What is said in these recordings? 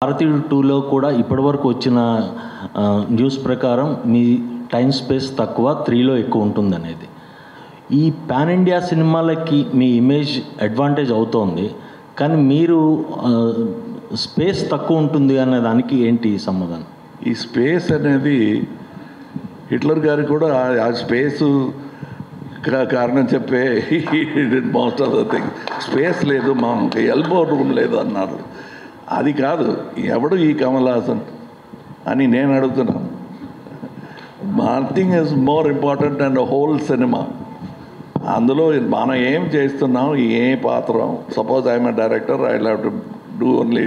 భారతీయుడు 2లో కూడా ఇప్పటివరకు వచ్చిన న్యూస్ ప్రకారం మీ టైం స్పేస్ తక్కువ, 3లో ఎక్కువ ఉంటుందనేది. ఈ పాన్ ఇండియా సినిమాలకి మీ ఇమేజ్ అడ్వాంటేజ్ అవుతోంది, కానీ మీరు స్పేస్ తక్కువ ఉంటుంది అనే దానికి ఏంటి సమాధానం? ఈ స్పేస్ అనేది హిట్లర్ గారికి కూడా ఆ స్పేసు కారణం చెప్పే most of the thing. Space లేదు, మాకు ఎల్బో రూమ్ లేదు అన్నారు. అది కాదు, ఎవడు ఈ కమల్ హాసన్ అని నేను అడుగుతున్నాను. Nothing is more important and whole cinema. అందులో మనం ఏం చేస్తున్నాం, ఏ పాత్ర. Suppose I'm a director, I have to do only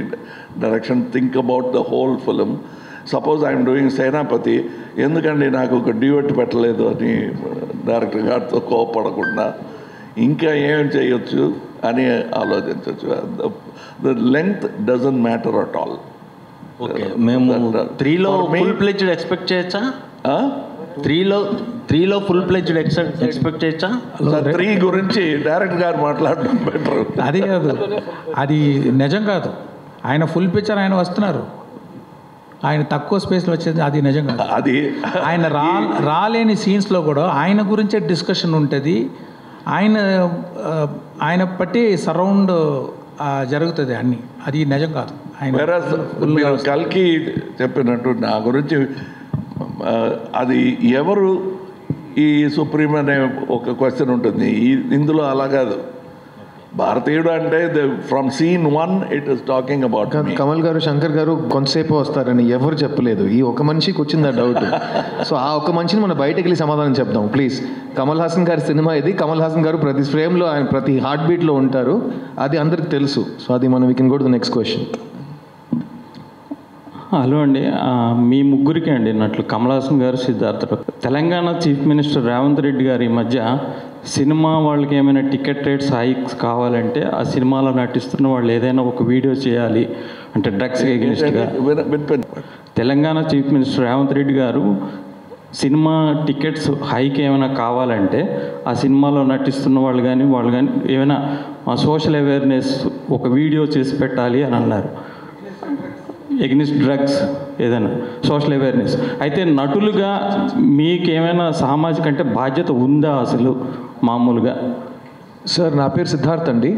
direction, think about the whole film. Suppose I'm doing Senapathi, ఎందుకండి నాకు ఒక డ్యూయట్ పెట్టలేదు అని డైరెక్టర్ గారితో కోపడకుండా ఇంకా ఏం చేయొచ్చు అని ఆలోచించవచ్చు. The length doesn't matter at all. Okay, మేము 3లో ఫుల్ ప్లెజ్డ్ ఎక్స్పెక్ట్ చేయొచ్చా? 3లో ఫుల్ ప్లెజ్డ్ ఎక్స్పెక్ట్ చేయొచ్చా? 3 గురించి డైరెక్టర్ గారు మాట్లాడడం బెటర్. అది కాదు, అది నిజం కాదు. ఆయన ఫుల్ పిక్చర్ ఆయన వస్తున్నారు, ఆయన తక్కువ స్పేస్లో వచ్చేది అది నిజం కాదు. అది ఆయన రాలేని సీన్స్లో కూడా ఆయన గురించే డిస్కషన్ ఉంటుంది. ఆయన బట్టి సరౌండ్ జరుగుతుంది అన్నీ. అది నిజం కాదు. ఆయన కల్కి చెప్పినట్టు నా గురించి అది ఎవరు ఈ సుప్రీం అనే ఒక క్వశ్చన్ ఉంటుంది. ఇందులో అలా కాదు. భారతీయుడు అంటే from scene 1 it is talking about. Kamal గారు, శంకర్ గారు కొంతసేపు వస్తారని ఎవరు చెప్పలేదు. ఈ ఒక మనిషికి వచ్చింది ఆ డౌట్. సో ఆ ఒక మనిషిని మనం బయటకు వెళ్ళి సమాధానం చెప్దాం ప్లీజ్. కమల్ హాసన్ గారి సినిమా ఇది. కమల్ హాసన్ గారు ప్రతి ఫ్రేమ్లో, ఆయన ప్రతి హార్ట్ బీట్లో ఉంటారు. అది అందరికి తెలుసు. సో అది మనం we can go to the next question. Hello అండి, మీ ముగ్గురికి అండి నట్లు కమల్ హాసన్ గారు, సిద్ధార్థ. తెలంగాణ చీఫ్ మినిస్టర్ రేవంత్ రెడ్డి గారు ఈ మధ్య సినిమా వాళ్ళకి ఏమైనా టికెట్ రేట్స్ హైక్స్ కావాలంటే ఆ సినిమాలో నటిస్తున్న వాళ్ళు ఏదైనా ఒక వీడియో చేయాలి అంటే డ్రగ్స్ ఎగెనిస్ట్గా. తెలంగాణ చీఫ్ మినిస్టర్ రేవంత్ రెడ్డి గారు సినిమా టికెట్స్ హైక్ ఏమైనా కావాలంటే ఆ సినిమాలో నటిస్తున్న వాళ్ళు కానీ ఏమైనా సోషల్ అవేర్నెస్ ఒక వీడియో చేసి పెట్టాలి అని అన్నారు. ఎగ్నిస్ట్ డ్రగ్స్ ఏదైనా సోషల్ అవేర్నెస్. అయితే నటులుగా మీకేమైనా సామాజిక అంటే బాధ్యత ఉందా అసలు మామూలుగా? సార్, నా పేరు సిద్ధార్థ్ అండి.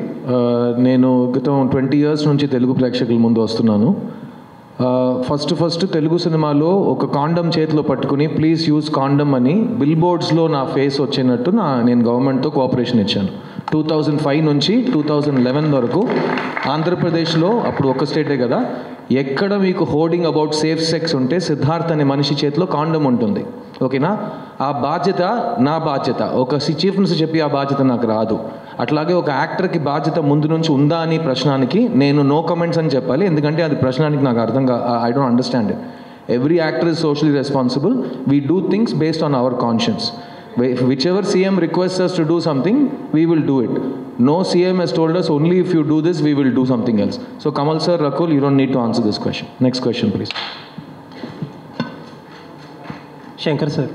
నేను గతం 20 years నుంచి తెలుగు ప్రేక్షకుల ముందు వస్తున్నాను. ఫస్ట్ తెలుగు సినిమాలో ఒక కాండమ్ చేతిలో పట్టుకుని ప్లీజ్ యూజ్ కాండమ్ అని బిల్ బోర్డ్స్లో నా ఫేస్ వచ్చినట్టు నేను గవర్నమెంట్తో కోఆపరేషన్ ఇచ్చాను. 2005 నుంచి 2011 వరకు ఆంధ్రప్రదేశ్లో, అప్పుడు ఒక స్టేటే కదా, ఎక్కడ మీకు హోర్డింగ్ అబౌట్ సేఫ్ సెక్స్ ఉంటే సిద్ధార్థ్ అనే మనిషి చేతిలో కాండమ్ ఉంటుంది. ఓకేనా? ఆ బాధ్యత నా బాధ్యత. ఒక చీఫ్ మినిస్టర్ చెప్పి ఆ బాధ్యత నాకు రాదు. అట్లాగే ఒక యాక్టర్కి బాధ్యత ముందు నుంచి ఉందా అని ప్రశ్నానికి నేను నో కమెంట్స్ అని చెప్పాలి. ఎందుకంటే అది ప్రశ్నానికి నాకు I don't understand it. Every actor is socially responsible. We do things based on hour conscience. Whichever CM requests us to do something, we will do it. No CM has told us only if you do this, we will do something else. So Kamal sir, Rakul, you don't need to answer this question. Next question, please. Shankar sir.